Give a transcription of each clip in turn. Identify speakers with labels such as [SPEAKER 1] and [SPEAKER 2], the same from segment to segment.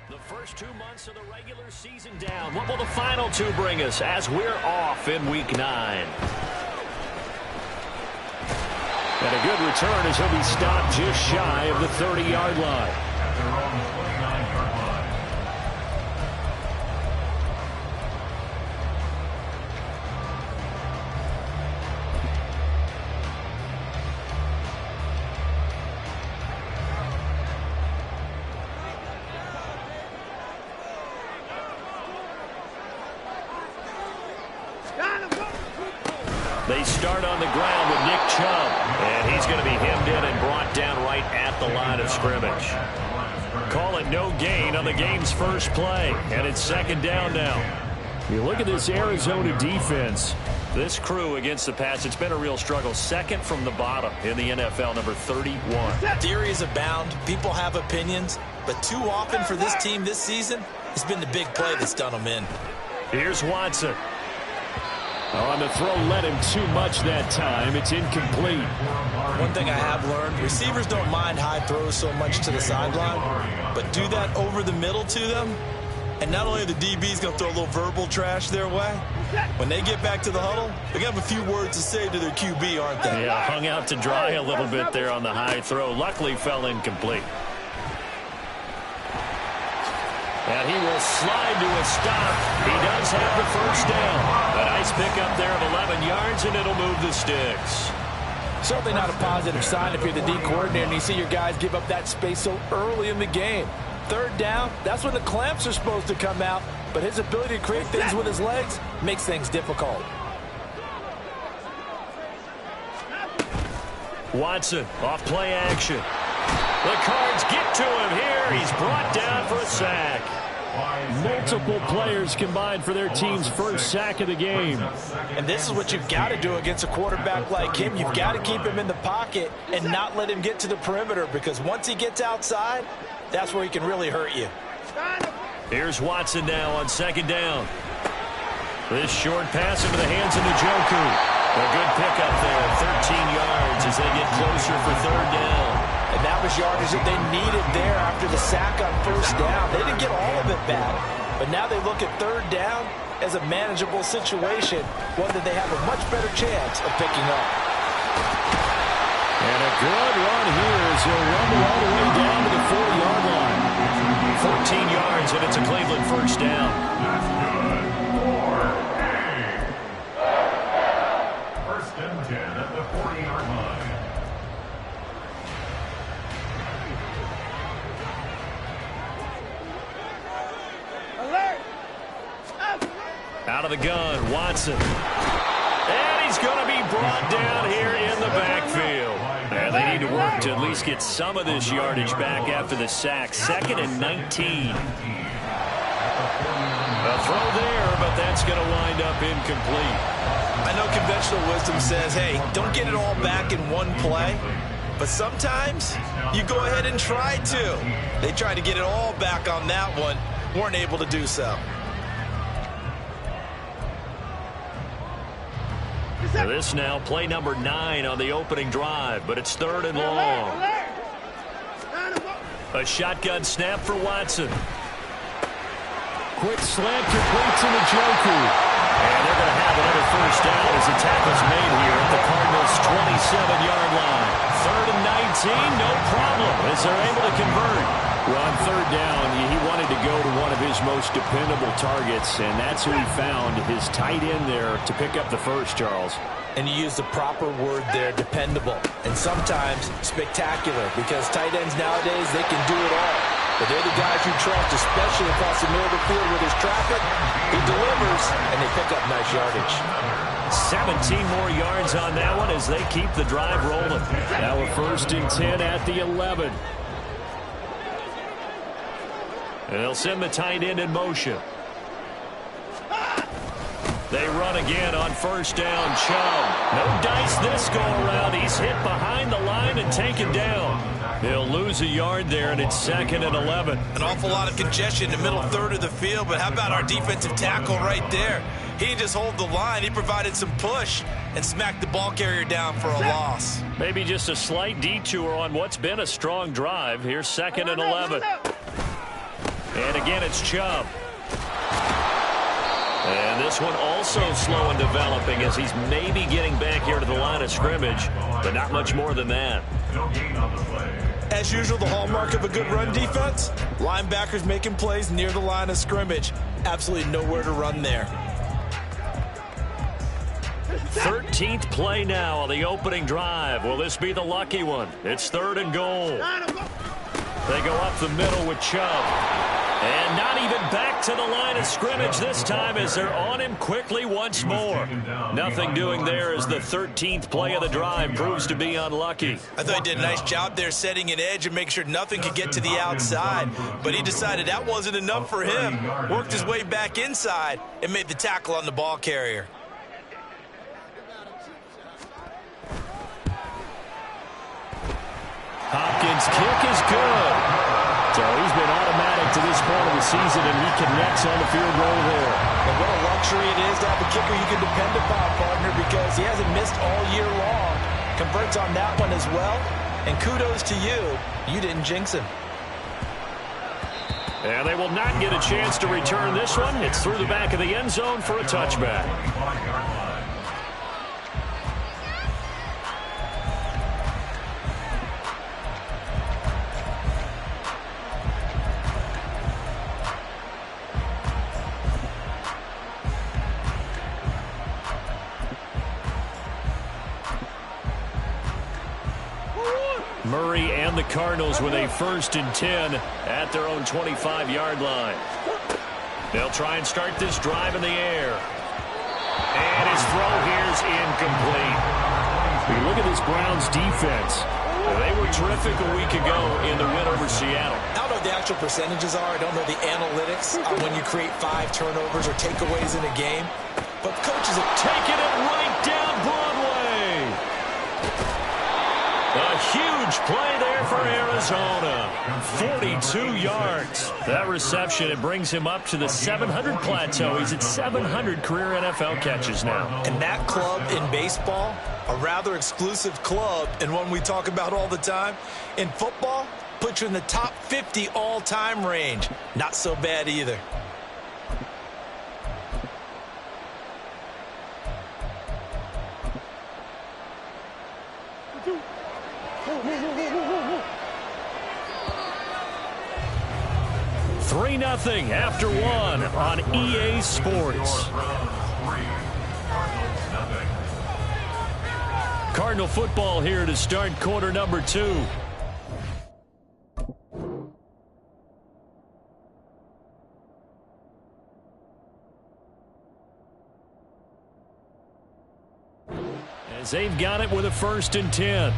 [SPEAKER 1] The first 2 months of the regular season down. What will the final 2 bring us as we're off in Week 9? And a good return as he'll be stopped just shy of the 30-yard line. They start on the ground with Nick Chubb, and he's going to be hemmed in and brought down right at the line of scrimmage. Call it no gain on the game's first play, and it's second down now. You look at this Arizona defense. This crew against the pass, it's been a real struggle. Second from the bottom in the NFL, number 31.
[SPEAKER 2] Theories abound. People have opinions. But too often for this team this season, it's been the big play that's done them in.
[SPEAKER 1] Here's Watson. On the throw, led him too much that time. It's incomplete.
[SPEAKER 2] One thing I have learned, receivers don't mind high throws so much to the sideline, but do that over the middle to them, and not only are the DBs going to throw a little verbal trash their way, when they get back to the huddle, they're going to have a few words to say to their QB, aren't they?
[SPEAKER 1] Yeah, hung out to dry a little bit there on the high throw. Luckily, fell incomplete. And he will slide to a stop. He does have the first down. A nice pickup there of 11 yards, and it'll move the sticks.
[SPEAKER 3] Certainly not a positive sign if you're the D coordinator and you see your guys give up that space so early in the game. Third down, that's when the clamps are supposed to come out, but his ability to create things with his legs makes things difficult.
[SPEAKER 1] Watson, off play action. The Cards get to him here. He's brought down for a sack. Multiple players combined for their team's first sack of the game.
[SPEAKER 2] And this is what you've got to do against a quarterback like him. You've got to keep him in the pocket and not let him get to the perimeter, because once he gets outside, that's where he can really hurt you.
[SPEAKER 1] Here's Watson now on second down. This short pass into the hands of Njoku. A good pickup there, 13 yards as they get closer for third down.
[SPEAKER 2] And that was yardage that they needed there after the sack on first down. They didn't get all of it back, but now they look at third down as a manageable situation, one that they have a much better chance of picking up.
[SPEAKER 1] And a good run here as he'll run all the way down to the 4-yard line. 14 yards, and it's a Cleveland first down.
[SPEAKER 4] That's good for first and 10 at the 40-yard line.
[SPEAKER 1] Out of the gun, Watson. And he's going to be brought down here in the backfield. And they need to work to at least get some of this yardage back after the sack. Second and 19. A throw there, but that's going to wind up incomplete.
[SPEAKER 2] I know conventional wisdom says, hey, don't get it all back in one play. But sometimes you go ahead and try to. They tried to get it all back on that one. Weren't able to do so.
[SPEAKER 1] This now play number 9 on the opening drive, but it's third and long. A shotgun snap for Watson. Quick slant complete to Njoku. And they're going to have another first down as the tackle's made here at the Cardinals' 27-yard line. Third and 19, no problem as they're able to convert. Well, on third down, he wanted to go to one of his most dependable targets, and that's who he found, his tight end there, to pick up the first, Charles.
[SPEAKER 2] And you use the proper word there, dependable, and sometimes spectacular, because tight ends nowadays, they can do it all. But they're the guys you trust, especially across the middle of the field with his traffic. He delivers, and they pick up nice yardage.
[SPEAKER 1] 17 more yards on that one as they keep the drive rolling. Now a first and 10 at the 11. And they'll send the tight end in motion. They run again on first down. Chubb. No dice this go around. He's hit behind the line and taken down. They'll lose a yard there, and it's second and 11.
[SPEAKER 2] An awful lot of congestion in the middle third of the field, but how about our defensive tackle right there? He didn't just hold the line. He provided some push and smacked the ball carrier down for a loss.
[SPEAKER 1] Maybe just a slight detour on what's been a strong drive. Here's second and 11. And again, it's Chubb. And this one also slow in developing as he's maybe getting back here to the line of scrimmage, but not much more than that.
[SPEAKER 4] No gain on the play.
[SPEAKER 2] As usual, the hallmark of a good run defense, linebackers making plays near the line of scrimmage. Absolutely nowhere to run there.
[SPEAKER 1] 13th play now on the opening drive. Will this be the lucky one? It's 3rd and goal. They go up the middle with Chubb. And not even back to the line of scrimmage this time as they're on him quickly once more. Nothing doing there as the 13th play of the drive proves to be unlucky.
[SPEAKER 2] I thought he did a nice job there setting an edge and making sure nothing could get to the outside. But he decided that wasn't enough for him. Worked his way back inside and made the tackle on the ball carrier.
[SPEAKER 1] Hopkins' kick is good. So he's been automatic to this point of the season, and he connects on the field goal there.
[SPEAKER 2] And what a luxury it is to have a kicker you can depend upon, partner, because he hasn't missed all year long. Converts on that one as well. And kudos to you. You didn't jinx him.
[SPEAKER 1] And they will not get a chance to return this one. It's through the back of the end zone for a touchback. Murray and the Cardinals with a 1st and 10 at their own 25-yard line. They'll try and start this drive in the air. And his throw here is incomplete. When you look at this Browns defense, they were terrific a week ago in the win over Seattle.
[SPEAKER 2] I don't know what the actual percentages are. I don't know the analytics on when you create 5 turnovers or takeaways in a game. But coaches have
[SPEAKER 1] taken it right down Broadway. A huge play there for Arizona. 42 yards. That reception, it brings him up to the 700 plateau. He's at 700 career NFL catches now.
[SPEAKER 2] And that club in baseball, a rather exclusive club and one we talk about all the time. In football, puts you in the top 50 all-time range. Not so bad either.
[SPEAKER 1] Three 0 after one on EA Sports. Cardinal football here to start quarter number 2. As they've got it with a 1st and 10.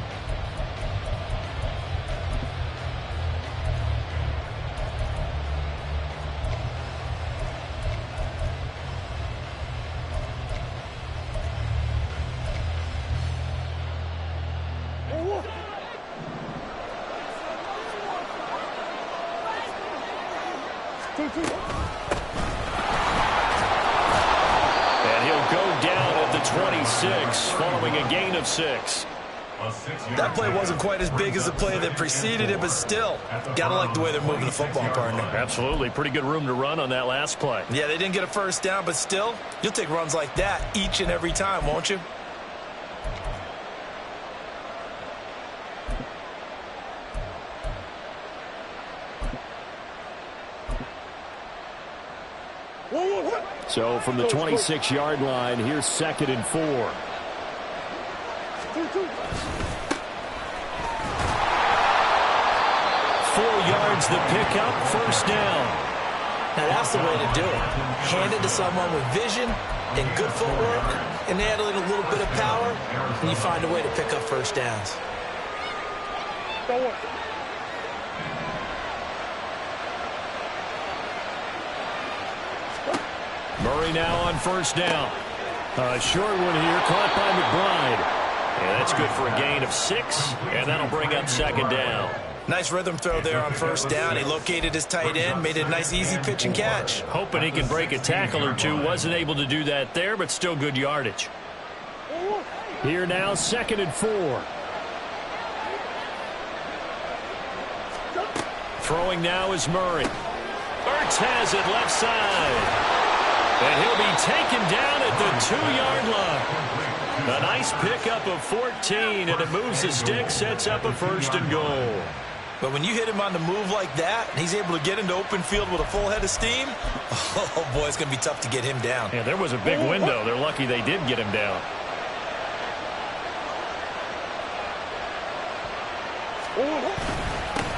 [SPEAKER 1] And he'll go down at the 26 following a gain of 6.
[SPEAKER 2] That play wasn't quite as big as the play that preceded it, but still, gotta like the way they're moving the football, partner.
[SPEAKER 1] Absolutely. Pretty good room to run on that last play.
[SPEAKER 2] Yeah, they didn't get a 1st down, but still, you'll take runs like that each and every time, won't you?
[SPEAKER 1] So from the 26-yard line, here's 2nd and 4. 4 yards the pickup, 1st down.
[SPEAKER 2] Now that's the way to do it. Hand it to someone with vision and good footwork, and add a little bit of power, and you find a way to pick up 1st downs.
[SPEAKER 1] Murray now on 1st down. A short one here, caught by McBride. And that's good for a gain of 6, and that'll bring up 2nd down.
[SPEAKER 2] Nice rhythm throw there on 1st down. He located his tight end, made it a nice easy pitch and catch.
[SPEAKER 1] Hoping he can break a tackle or two. Wasn't able to do that there, but still good yardage. Here now, 2nd and 4. Throwing now is Murray. Ertz has it left side. And he'll be taken down at the 2-yard line. A nice pickup of 14, and it moves the stick, sets up a 1st and goal.
[SPEAKER 2] But when you hit him on the move like that, and he's able to get into open field with a full head of steam, oh, boy, it's going to be tough to get him down.
[SPEAKER 1] Yeah, there was a big window. They're lucky they did get him down.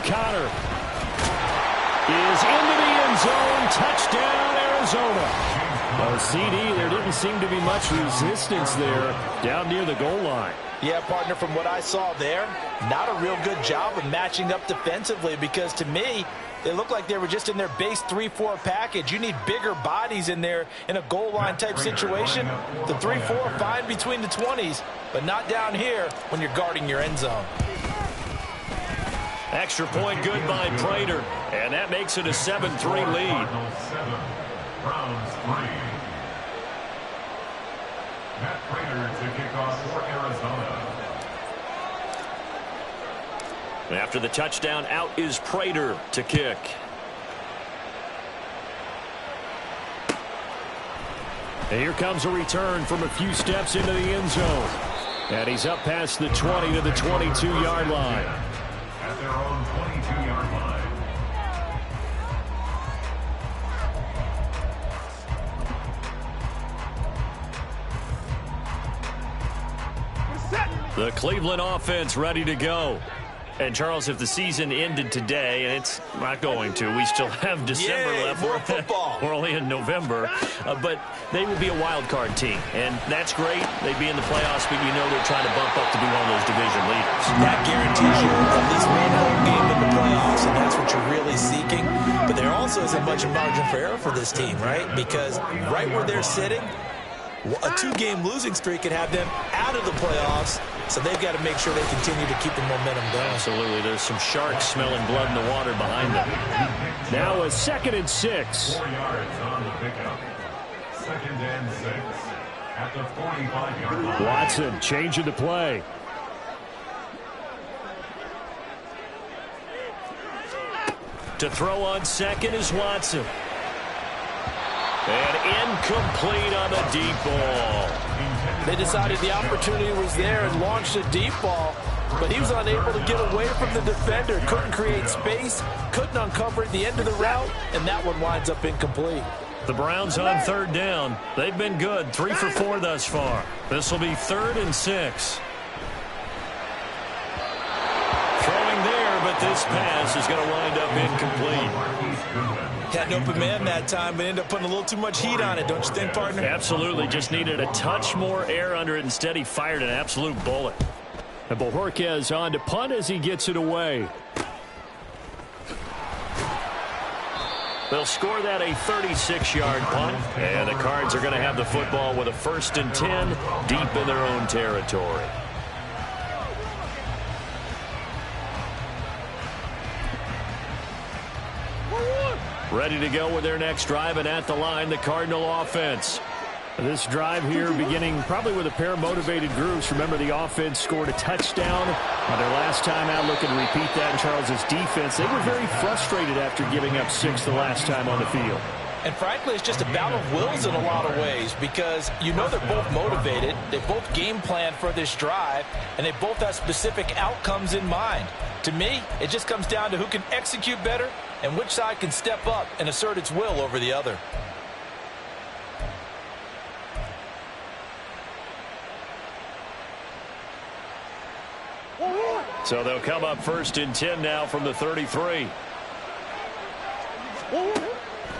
[SPEAKER 1] Connor is into the end zone. Touchdown, Arizona. Well, CD, there didn't seem to be much resistance there down near the goal line.
[SPEAKER 3] Yeah, partner, from what I saw there, not a real good job of matching up defensively, because to me, they looked like they were just in their base 3-4 package. You need bigger bodies in there in a goal line type situation. The 3-4 fine between the 20s, but not down here when you're guarding your end zone.
[SPEAKER 1] Extra point good by Prater, and that makes it a 7-3 lead.
[SPEAKER 4] Browns 3. Matt Prater to kick off for Arizona.
[SPEAKER 1] After the touchdown, out is Prater to kick. And here comes a return from a few steps into the end zone. And he's up past the 20 to the 22-yard line.
[SPEAKER 4] At their own 22-yard line.
[SPEAKER 1] The Cleveland offense ready to go. And, Charles, if the season ended today, and it's not going to, we still have December left.
[SPEAKER 2] More football.
[SPEAKER 1] We're only in November. But they would be a wild card team. And that's great. They'd be in the playoffs, but you know they're trying to bump up to be one of those division leaders.
[SPEAKER 2] That guarantees you at least one home game in the playoffs, and that's what you're really seeking. But there also isn't much margin for error for this team, right? Because right where they're sitting, a 2-game losing streak could have them out of the playoffs, so they've got to make sure they continue to keep the momentum going.
[SPEAKER 1] Absolutely. There's some sharks smelling blood in the water behind them. Now a 2nd and 6.
[SPEAKER 4] 4 yards on the pickup. 2nd and 6 at the 45-yard line.
[SPEAKER 1] Watson changing the play. To throw on 2nd is Watson. And incomplete on the deep ball.
[SPEAKER 3] They decided the opportunity was there and launched a deep ball, but he was unable to get away from the defender. Couldn't create space, couldn't uncover at the end of the route, and that one winds up incomplete.
[SPEAKER 1] The Browns on 3rd down. They've been good, 3 for 4 thus far. This will be 3rd and 6. Throwing there, but this pass is going to wind up incomplete.
[SPEAKER 2] Had an open man that time, but ended up putting a little too much heat on it, don't you think, partner?
[SPEAKER 1] Absolutely. Just needed a touch more air under it. Instead, he fired an absolute bullet. And Bojorquez on to punt as he gets it away. They'll score that a 36-yard punt. And the Cards are going to have the football with a 1st and 10 deep in their own territory. Ready to go with their next drive, and at the line, the Cardinal offense. This drive here beginning probably with a pair of motivated groups. Remember, the offense scored a touchdown on their last time out. Looking to repeat that in Charles's defense. They were very frustrated after giving up 6 the last time on the field.
[SPEAKER 3] And frankly, it's just a battle of wills in a lot of ways, because you know they're both motivated, they both game plan for this drive, and they both have specific outcomes in mind. To me, it just comes down to who can execute better and which side can step up and assert its will over the other.
[SPEAKER 1] So they'll come up 1st and 10 now from the 33.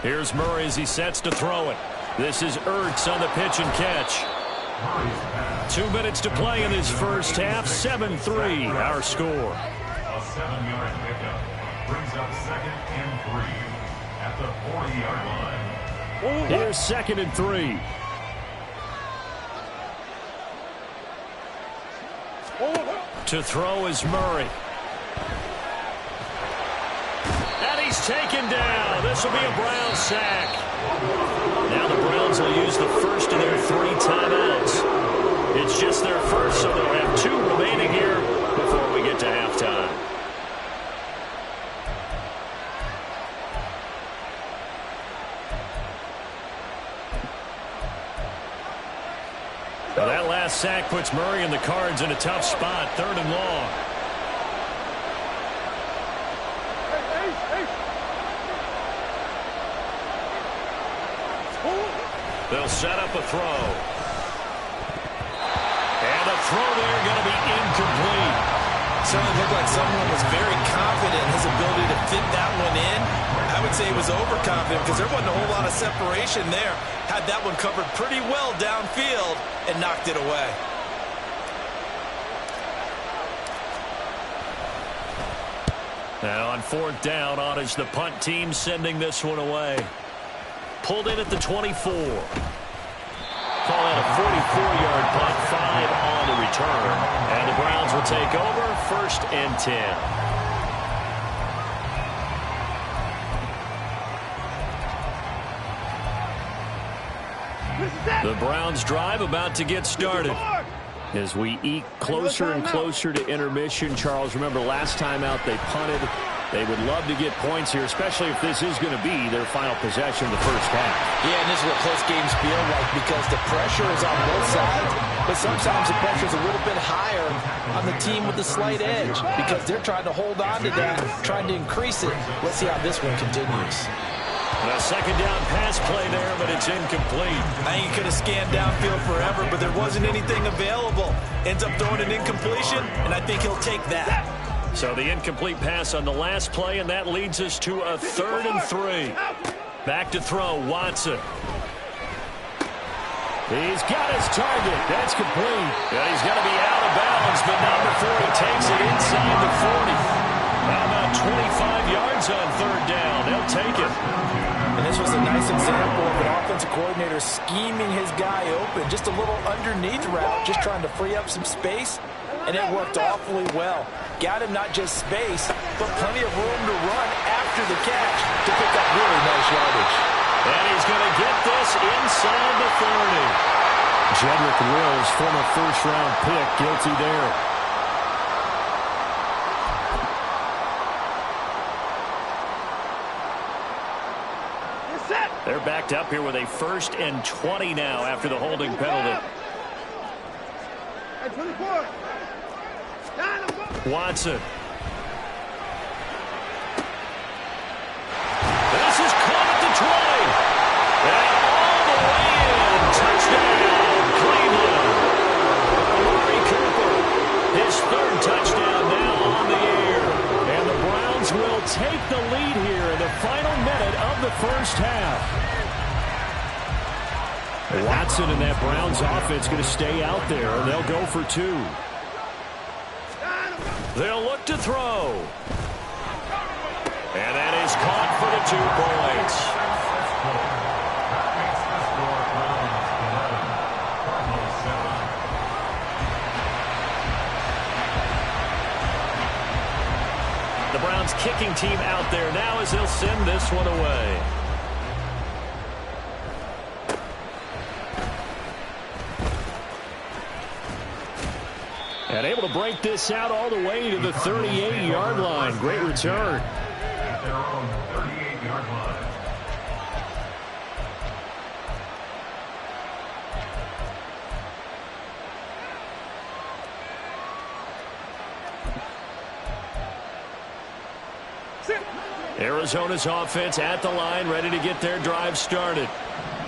[SPEAKER 1] Here's Murray as he sets to throw it. This is Ertz on the pitch and catch. 2 minutes to play in this first half. 7-3 our score.
[SPEAKER 4] A 7-yard pickup brings up 2nd and 3 at the 40-yard line.
[SPEAKER 1] Here's 2nd and 3. To throw is Murray. And he's taken down. This will be a Brown sack. Now the Browns will use the first of their 3 timeouts. It's just their first, so they'll have 2 remaining here before we get to halftime. last sack puts Murray and the Cards in a tough spot, 3rd and long. They'll set up a throw. And the throw there going to be incomplete.
[SPEAKER 2] Certainly looked like someone was very confident in his ability to fit that one in. I would say he was overconfident because there wasn't a whole lot of separation there. Had that one covered pretty well downfield and knocked it away.
[SPEAKER 1] Now on 4th down, on is the punt team sending this one away. Pulled in at the 24. Call that a 44-yard punt, 5 on the return. And the Browns will take over, 1st and 10. The Browns drive about to get started. As we eke closer and closer to intermission, Charles, remember last time out they punted. They would love to get points here, especially if this is going to be their final possession of the first half.
[SPEAKER 3] Yeah, and this is what close games feel like because the pressure is on both sides, but sometimes the pressure is a little bit higher on the team with the slight edge because they're trying to hold on to that, trying to increase it. Let's see how this one continues.
[SPEAKER 1] A 2nd down pass play there, but it's incomplete.
[SPEAKER 2] I think he could have scanned downfield forever, but there wasn't anything available. Ends up throwing an incompletion, and I think he'll take that.
[SPEAKER 1] So the incomplete pass on the last play, and that leads us to a 3rd and 3. Back to throw, Watson. He's got his target. That's complete. And he's going to be out of bounds, but not before he takes it inside the 40. How about 25 yards on 3rd down? They'll take it.
[SPEAKER 3] And this was a nice example of an offensive coordinator scheming his guy open. Just a little underneath route, just trying to free up some space. And it worked awfully well. Got him not just space, but plenty of room to run after the catch to pick up really nice yardage.
[SPEAKER 1] And he's going to get this inside the 30. Jedrick Wills, former 1st-round pick, guilty there. They're backed up here with a 1st and 20 now after the holding penalty. Watson. This is caught at the 20. And all the way in. Touchdown, Cleveland. Amari Cooper. His 3rd touchdown now on the air. And the Browns will take the lead here in the final minute of the first half. Watson and that Browns offense going to stay out there, and they'll go for 2. They'll look to throw. And that is caught for the 2 points. The Browns kicking team out there now as they'll send this one away. And able to break this out all the way to the 38-yard line. Great return.
[SPEAKER 4] At their own 38-yard line.
[SPEAKER 1] Arizona's offense at the line, ready to get their drive started.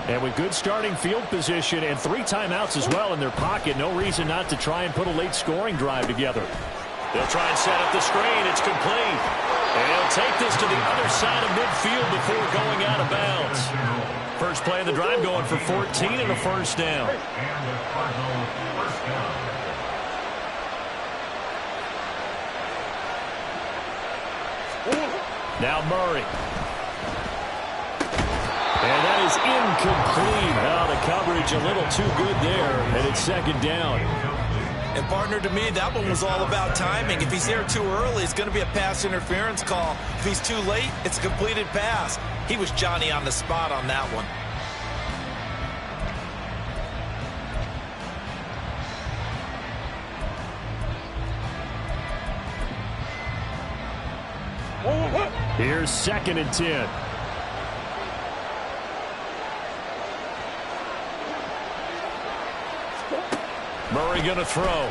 [SPEAKER 1] And with good starting field position and 3 timeouts as well in their pocket, no reason not to try and put a late scoring drive together. They'll try and set up the screen. It's complete. And he'll take this to the other side of midfield before going out of bounds. First play of the drive going for 14 and a 1st down.
[SPEAKER 4] And the Cardinals' 1st down.
[SPEAKER 1] Now Murray. And that is incomplete. Now the coverage a little too good there, and it's 2nd down.
[SPEAKER 2] And partner, to me, that one was all about timing. If he's there too early, it's going to be a pass interference call. If he's too late, it's a completed pass. He was Johnny on the spot on that one.
[SPEAKER 1] Here's 2nd and 10. Murray going to throw.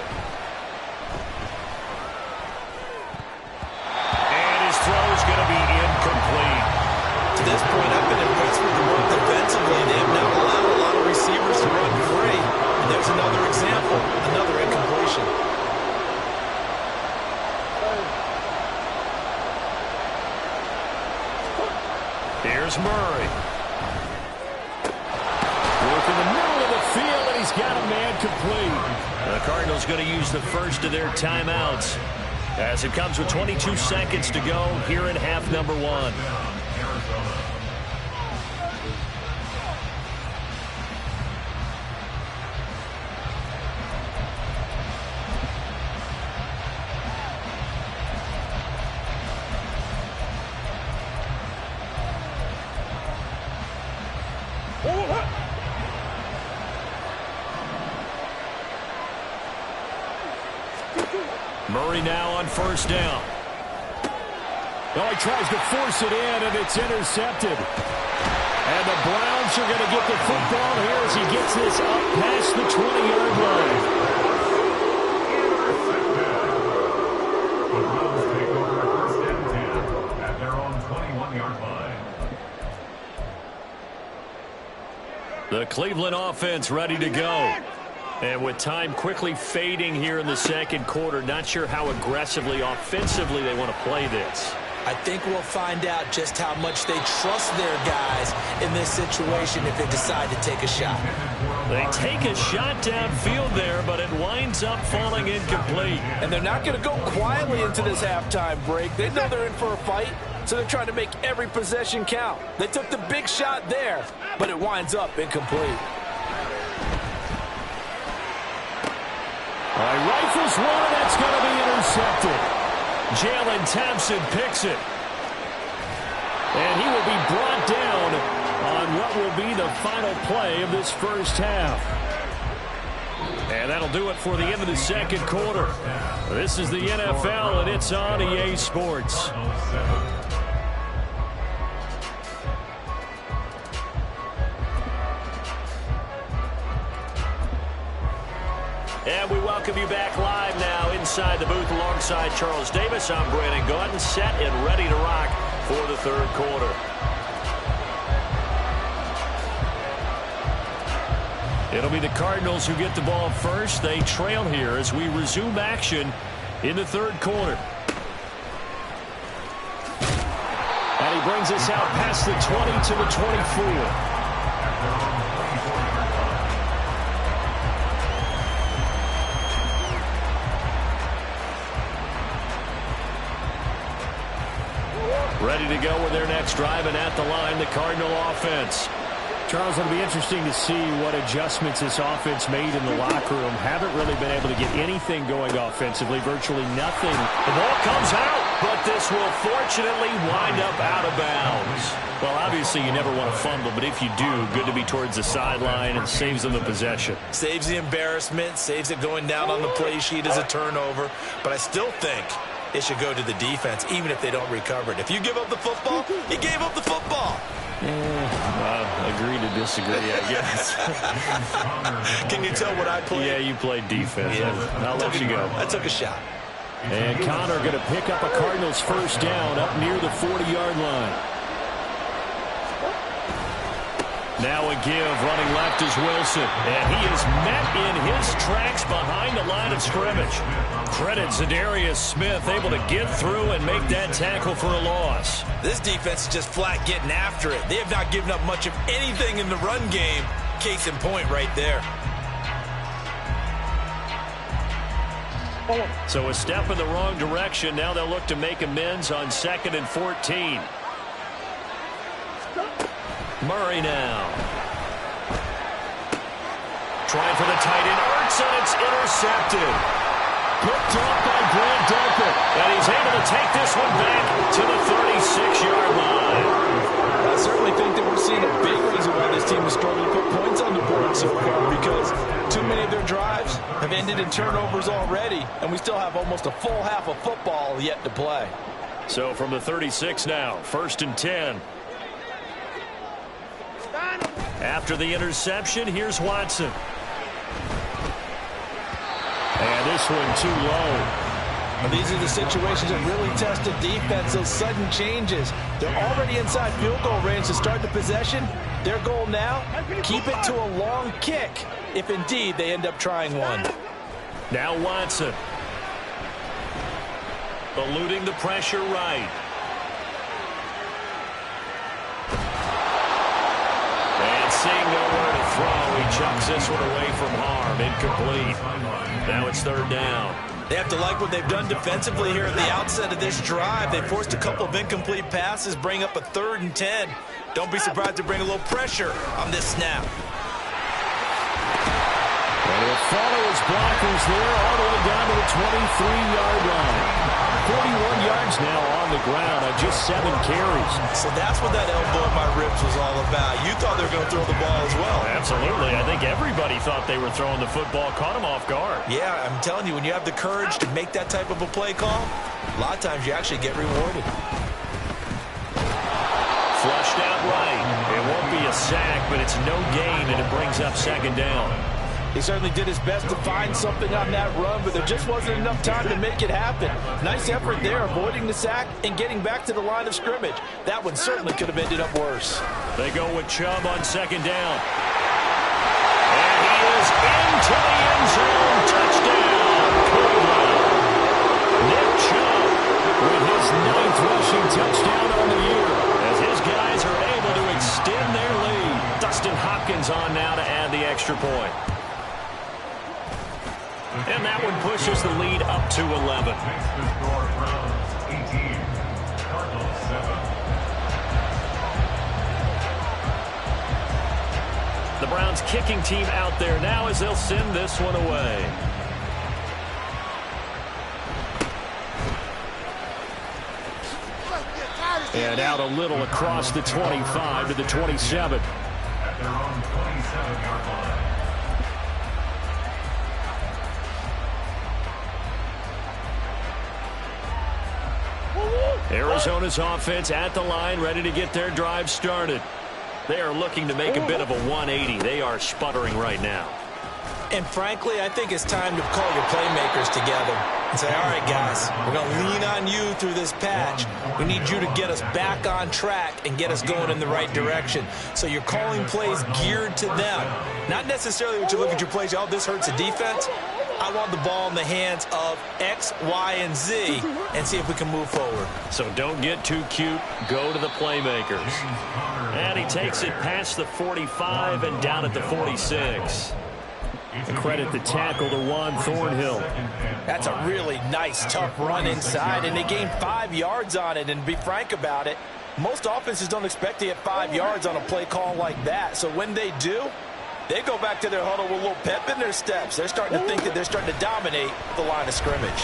[SPEAKER 1] And his throw is going to be incomplete.
[SPEAKER 2] To this point, I've been impressed with the work defensively. They have not allowed a lot of receivers to run free. And there's another example, another incompletion.
[SPEAKER 1] Here's Murray. Work in the middle of the field, and he's got a man complete. The Cardinals going to use the first of their timeouts as it comes with 22 seconds to go here in half number 1. Murray now on first down. Oh, he tries to force it in, and it's intercepted. And the Browns are going to get the football here as he gets this up past the 20-yard line.
[SPEAKER 4] The Browns take over at 1st and 10 at their own 21-yard line.
[SPEAKER 1] The Cleveland offense ready to go. And with time quickly fading here in the second quarter, not sure how aggressively, offensively they want to play this.
[SPEAKER 2] I think we'll find out just how much they trust their guys in this situation if they decide to take a shot.
[SPEAKER 1] They take a shot downfield there, but it winds up falling incomplete.
[SPEAKER 3] And they're not going to go quietly into this halftime break. They know they're in for a fight, so they're trying to make every possession count. They took the big shot there, but it winds up incomplete.
[SPEAKER 1] All right, rifles one, that's going to be intercepted. Jalen Thompson picks it. And he will be brought down on what will be the final play of this first half. And that'll do it for the end of the second quarter. This is the NFL, and it's on EA Sports. And we welcome you back live now inside the booth alongside Charles Davis. I'm Brandon Gaudin, set and ready to rock for the third quarter. It'll be the Cardinals who get the ball first. They trail here as we resume action in the third quarter. And he brings us out past the 20 to the 24. Ready to go with their next drive, and at the line, the Cardinal offense. Charles, it'll be interesting to see what adjustments this offense made in the locker room. Haven't really been able to get anything going offensively, virtually nothing. The ball comes out, but this will fortunately wind up out of bounds. Well, obviously you never want to fumble, but if you do, good to be towards the sideline and saves them the possession.
[SPEAKER 2] Saves the embarrassment, saves it going down on the play sheet as a turnover, but I still think it should go to the defense, even if they don't recover it. If you give up the football, you gave up the football.
[SPEAKER 1] Agree to disagree, I guess.
[SPEAKER 2] Can you tell what I played?
[SPEAKER 1] Yeah, you played defense. Yeah. I'll let you go.
[SPEAKER 2] I took a shot.
[SPEAKER 1] And Connor going to pick up a Cardinals first down up near the 40-yard line. Now a give, running left is Wilson. And he is met in his tracks behind the line of scrimmage. Credit Zadarius Smith, able to get through and make that tackle for a loss.
[SPEAKER 2] This defense is just flat getting after it. They have not given up much of anything in the run game. Case in point right there.
[SPEAKER 1] So a step in the wrong direction. Now they'll look to make amends on 2nd and 14. Murray now. Trying for the tight end. Ertz, and it's intercepted. Picked up by Grant Delpit. And he's able to take this one back to the 36-yard line.
[SPEAKER 3] I certainly think that we're seeing a big reason why this team is struggling to put points on the board so far, because too many of their drives have ended in turnovers already, and we still have almost a full half of football yet to play.
[SPEAKER 1] So from the 36 now, 1st and 10. After the interception, here's Watson. this one too low.
[SPEAKER 3] Well, these are the situations that really test a defense, those sudden changes. They're already inside field goal range to start the possession. Their goal now, keep it to a long kick, if indeed they end up trying one.
[SPEAKER 1] Now Watson. Eluding the pressure right. And seeing nowhere to throw, he chucks this one away from harm. Incomplete. Now it's third down.
[SPEAKER 2] They have to like what they've done defensively here at the outset of this drive. They forced a couple of incomplete passes, bring up a 3rd and 10. Don't be surprised to bring a little pressure on this snap.
[SPEAKER 1] And he'll follow his blockers there all the way down to the 23-yard line. 41 yards now on the ground on just 7 carries.
[SPEAKER 2] So that's what that elbow in my ribs was all about. You thought they were going to throw the ball as well.
[SPEAKER 1] Absolutely. I think everybody thought they were throwing the football, caught him off guard.
[SPEAKER 2] Yeah, I'm telling you, when you have the courage to make that type of a play call, a lot of times you actually get rewarded.
[SPEAKER 1] Flushed out right. It won't be a sack, but it's no gain, and it brings up second down.
[SPEAKER 3] He certainly did his best to find something on that run, but there just wasn't enough time to make it happen. Nice effort there, avoiding the sack and getting back to the line of scrimmage. That one certainly could have ended up worse.
[SPEAKER 1] They go with Chubb on second down. And he is into the end zone. Touchdown, Cleveland. Nick Chubb with his 9th rushing touchdown on the year, as his guys are able to extend their lead. Dustin Hopkins on now to add the extra point. And that one pushes the lead up to 11.
[SPEAKER 4] Makes the score Browns 18, Cardinals 7.
[SPEAKER 1] The Browns kicking team out there now as they'll send this one away. And out a little across the 25 to the 27.
[SPEAKER 4] At their own 27-yard line.
[SPEAKER 1] Arizona's offense at the line, ready to get their drive started. They are looking to make a bit of a 180. They are sputtering right now.
[SPEAKER 2] And frankly, I think it's time to call your playmakers together and say, all right, guys, we're going to lean on you through this patch. We need you to get us back on track and get us going in the right direction. So you're calling plays geared to them. Not necessarily what you look at your plays, oh, this hurts the defense. I want the ball in the hands of X, Y, and Z and see if we can move forward.
[SPEAKER 1] So don't get too cute. Go to the playmakers. And he takes it past the 45 and down at the 46. And credit the tackle to Juan Thornhill.
[SPEAKER 3] That's a really nice, tough run inside, and they gained 5 yards on it. And to be frank about it, most offenses don't expect to get 5 yards on a play call like that. So when they do, they go back to their huddle with a little pep in their steps. They're starting to think that they're starting to dominate the line of scrimmage.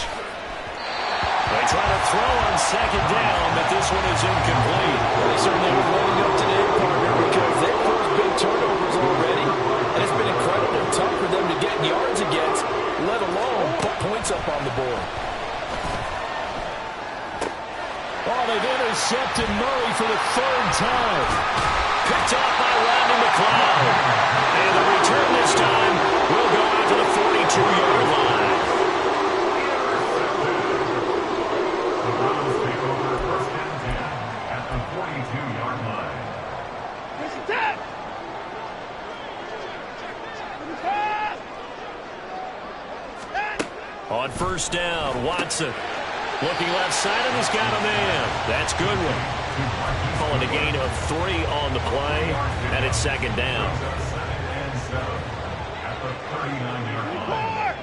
[SPEAKER 1] They try to throw on second down, but this one is incomplete.
[SPEAKER 3] Well, they certainly were loading up today, partner, because they've forced big turnovers already, and it's been incredibly tough for them to get yards against, let alone put points up on the board.
[SPEAKER 1] Oh, they've intercepted Murray for the 3rd time. Picked off by Rodney McLeod. And the return this time will go out to the 42-yard line.
[SPEAKER 4] The Browns take over 1st and 10 at the 42-yard line.
[SPEAKER 1] On 1st down, Watson looking left side, and he's got a man. That's Goodwin. Calling a gain of 3 on the play, and it's 2nd down.
[SPEAKER 4] 2nd and 7 at the 39-yard line.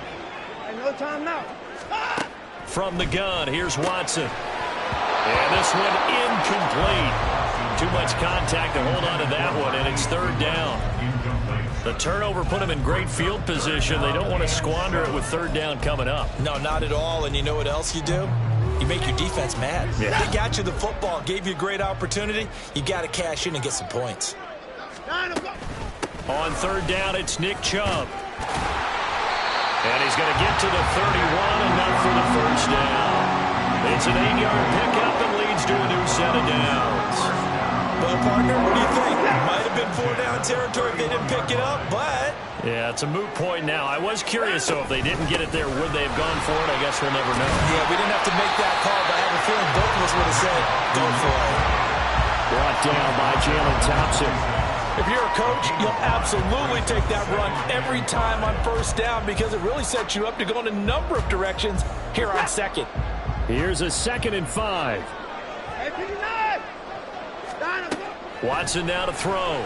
[SPEAKER 5] No time now.
[SPEAKER 1] From the gun, here's Watson. And this one incomplete. Too much contact to hold on to that one, and it's 3rd down. The turnover put them in great field position. They don't want to squander it with 3rd down coming up.
[SPEAKER 2] No, not at all. And you know what else you do? You make your defense mad.
[SPEAKER 1] Yeah.
[SPEAKER 2] They got you the football, gave you a great opportunity. You got to cash in and get some points.
[SPEAKER 1] On 3rd down, it's Nick Chubb. And he's going to get to the 31, enough for the 1st down. It's an 8-yard pickup and leads to a new set of downs.
[SPEAKER 2] Well, partner, what do you think? Might have been 4 down territory if they didn't pick it up, but...
[SPEAKER 1] Yeah, it's a moot point now. I was curious, though, if they didn't get it there, would they have gone for it? I guess we'll never know.
[SPEAKER 2] Yeah, we didn't have to make that call, but I have a feeling both of us would have said, go for it.
[SPEAKER 1] Brought down by Jalen Thompson.
[SPEAKER 3] If you're a coach, you'll absolutely take that run every time on first down because it really sets you up to go in a number of directions here on second.
[SPEAKER 1] Here's a 2nd and 5. Watson now to throw.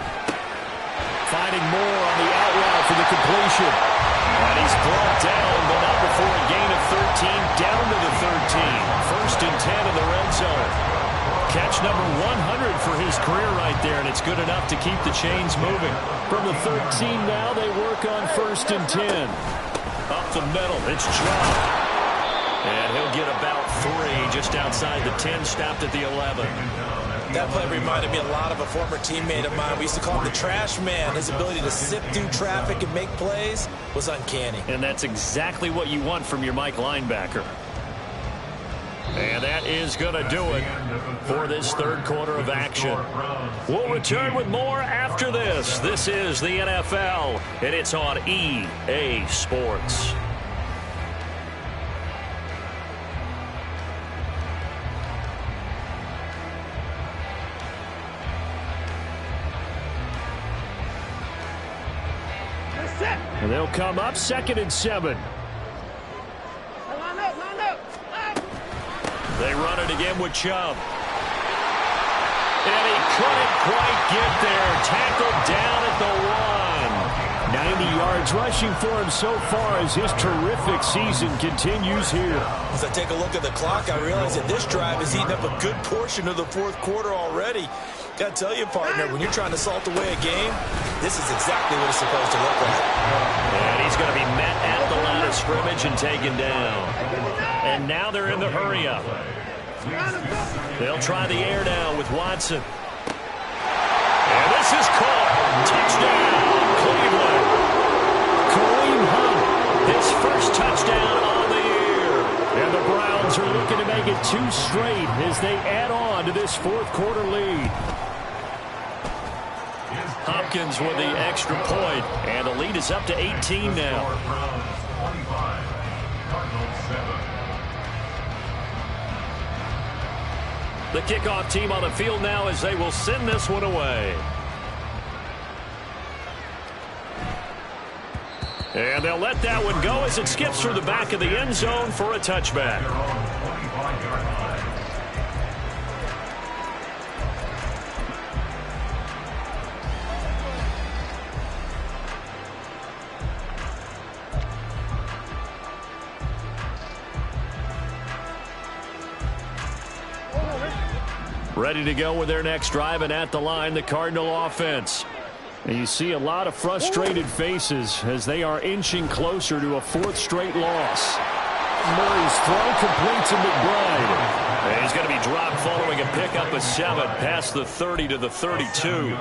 [SPEAKER 1] Finding Moore on the out route for the completion. And he's brought down, but not before a gain of 13, down to the 13. 1st and 10 in the red zone. Catch number 100 for his career right there, and it's good enough to keep the chains moving. From the 13 now, they work on 1st and 10. Up the middle, it's Chubb. And he'll get about 3 just outside the 10, stopped at the 11.
[SPEAKER 2] That play reminded me a lot of a former teammate of mine. We used to call him the trash man. His ability to sift through traffic and make plays was uncanny.
[SPEAKER 1] And that's exactly what you want from your Mike linebacker. And that is going to do it for this 3rd quarter of action. We'll return with more after this. This is the NFL, and it's on EA Sports. And they'll come up 2nd and 7. They run it again with Chubb. And he couldn't quite get there. Tackled down at the 1. 90 yards rushing for him so far as his terrific season continues here.
[SPEAKER 2] As I take a look at the clock, I realize that this drive has eaten up a good portion of the 4th quarter already. Got to tell you, partner, when you're trying to salt away a game, this is exactly what it's supposed to look like.
[SPEAKER 1] And he's going to be met at the line of scrimmage and taken down. And now they're in the hurry-up. They'll try the air now with Watson. And this is caught. Touchdown, Cleveland. Kareem Hunt, his first touchdown on the year. And the Browns are looking to make it 2 straight as they add on to this 4th quarter lead. Hopkins with the extra point, and the lead is up to 18 now. The kickoff team on the field now as they will send this one away. And they'll let that one go as it skips through the back of the end zone for a touchback. Ready to go with their next drive, and at the line, the Cardinal offense. And you see a lot of frustrated faces as they are inching closer to a 4th straight loss. Murray's throw complete to McBride. And he's going to be dropped following a pickup of 7 past the 30 to the 32.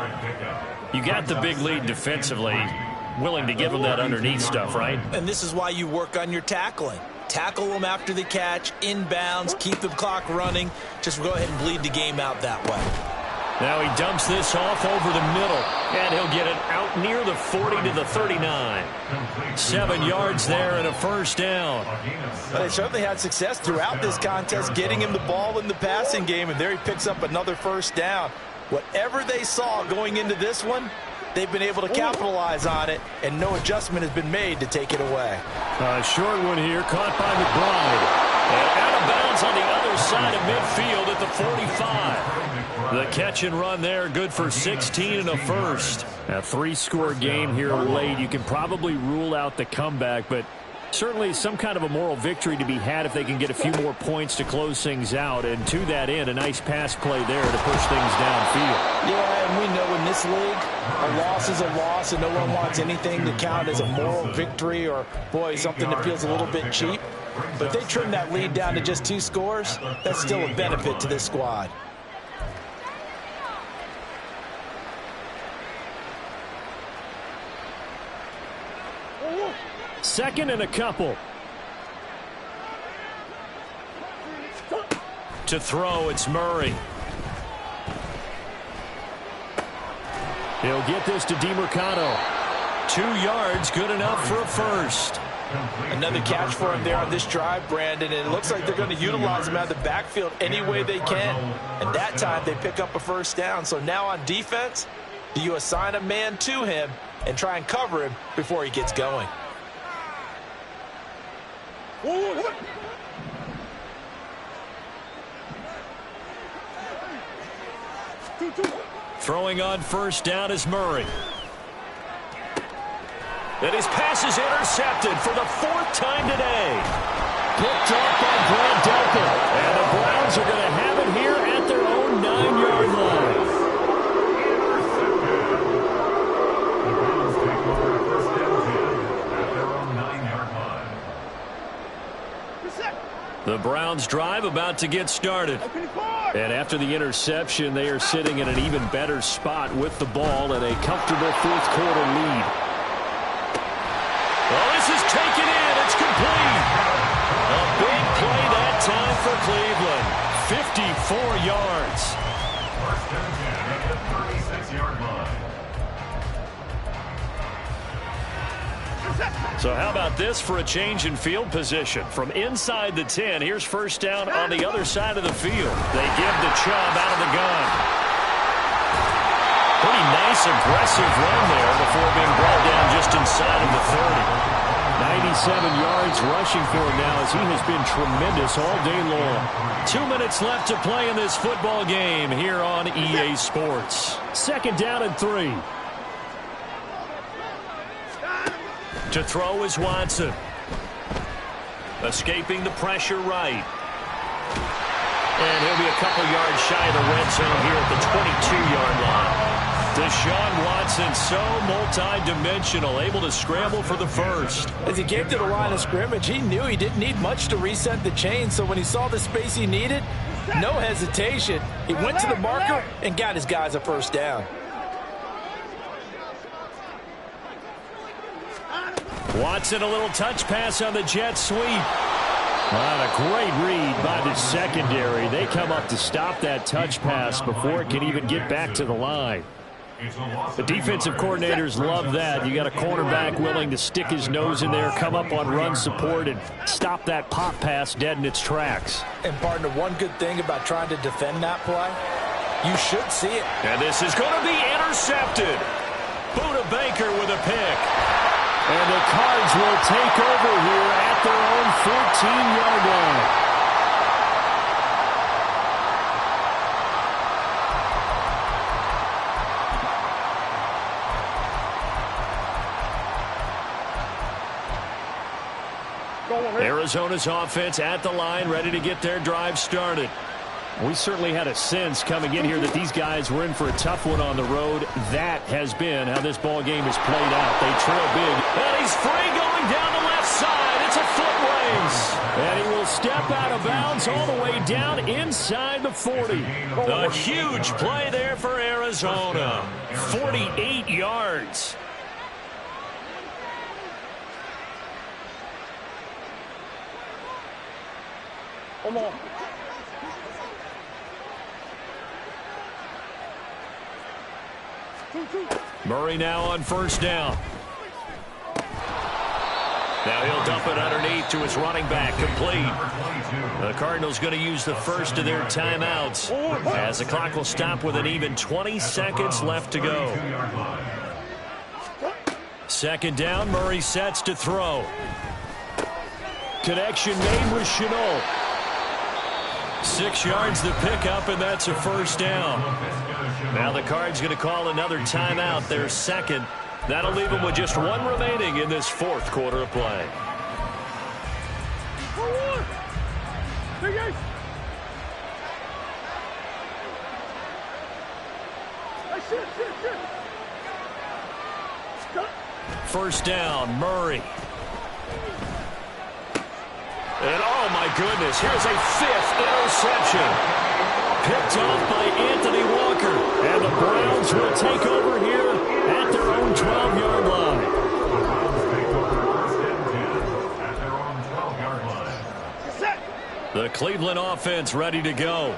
[SPEAKER 1] You got the big lead defensively. Willing to give them that underneath stuff, right?
[SPEAKER 2] And this is why you work on your tackling. Tackle them after the catch, inbounds, keep the clock running. Just go ahead and bleed the game out that way.
[SPEAKER 1] Now he dumps this off over the middle, and he'll get it out near the 40 to the 39. 7 yards there and a first down.
[SPEAKER 3] Well, they certainly had success throughout this contest getting him the ball in the passing game, and there he picks up another first down. Whatever they saw going into this one, they've been able to capitalize on it, and no adjustment has been made to take it away.
[SPEAKER 1] A short one here, caught by McBride. And out of bounds on the other side of midfield at the 45. The catch and run there, good for 16 and a first. A 3-score game here late. You can probably rule out the comeback, but certainly some kind of a moral victory to be had if they can get a few more points to close things out. And to that end, a nice pass play there to push things downfield.
[SPEAKER 3] Yeah, and we know in this league, a loss is a loss, and no one wants anything to count as a moral victory or, boy, something that feels a little bit cheap. But if they trim that lead down to just 2 scores, that's still a benefit to this squad.
[SPEAKER 1] Second and a couple. To throw, it's Murray. He'll get this to DeMercado. 2 yards, good enough for a first.
[SPEAKER 2] Another catch for him there on this drive, Brandon, and it looks like they're going to utilize him out of the backfield any way they can. And that time they pick up a first down. So now on defense, do you assign a man to him and try and cover him before he gets going?
[SPEAKER 1] Throwing on first down is Murray. And his pass is intercepted for the 4th time today. Picked off by Grant Delpit. And the Browns are going to have it here at their own 9-yard line.
[SPEAKER 4] The Browns take over a first and 10 at their own 9-yard line.
[SPEAKER 1] The Browns drive about to get started. And after the interception, they are sitting in an even better spot with the ball and a comfortable 4th quarter lead. Well, this is taken in. It's complete. A big play that time for Cleveland. 54 yards.
[SPEAKER 4] First and 10 at the 36-yard line.
[SPEAKER 1] So how about this for a change in field position? From inside the 10, here's first down on the other side of the field. They give to Chubb out of the gun. Pretty nice, aggressive run there before being brought down just inside of the 30. 97 yards rushing for him now as he has been tremendous all day long. 2 minutes left to play in this football game here on EA Sports. 2nd down and 3. To throw is Watson. Escaping the pressure right. And he'll be a couple yards shy of the red zone here at the 22-yard line. Deshaun Watson, so multi-dimensional, able to scramble for the first.
[SPEAKER 3] As he came to the line of scrimmage, he knew he didn't need much to reset the chain, so when he saw the space he needed, no hesitation. He went to the marker and got his guys a first down.
[SPEAKER 1] Watson, a little touch pass on the jet sweep. What a great read by the secondary. They come up to stop that touch pass before it can even get back to the line. The defensive coordinators love that. You got a cornerback willing to stick his nose in there, come up on run support, and stop that pop pass dead in its tracks.
[SPEAKER 3] And partner, one good thing about trying to defend that play, you should see it.
[SPEAKER 1] And this is going to be intercepted. Buda Baker with a pick. And the Cards will take over here at their own 14-yard line. Arizona's offense at the line, ready to get their drive started. We certainly had a sense coming in here that these guys were in for a tough one on the road. That has been how this ball game has played out. They trail big. And he's free going down the left side. It's a foot race. And he will step out of bounds all the way down inside the 40. A huge play there for Arizona. 48 yards.
[SPEAKER 5] Come on.
[SPEAKER 1] Murray now on first down. Now he'll dump it underneath to his running back, complete. The Cardinals going to use the first of their timeouts as the clock will stop with an even 20 seconds left to go. 2nd down, Murray sets to throw. Connection made with Chenault. 6 yards to pick up, and that's a first down. Now the Cards going to call another timeout, their second. That'll leave them with just one remaining in this 4th quarter of play. First down, Murray. And oh my goodness, here's a 5th interception. Picked off by Anthony Walker. And the Browns will take over here at their own 12-yard line. The Cleveland offense ready to go.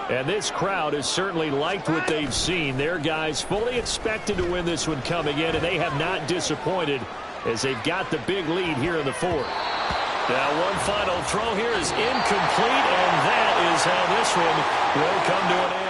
[SPEAKER 1] And this crowd has certainly liked what they've seen. Their guys fully expected to win this one coming in, and they have not disappointed as they've got the big lead here in the fourth. Now, one final throw here is incomplete, and that is how this one will come to an end.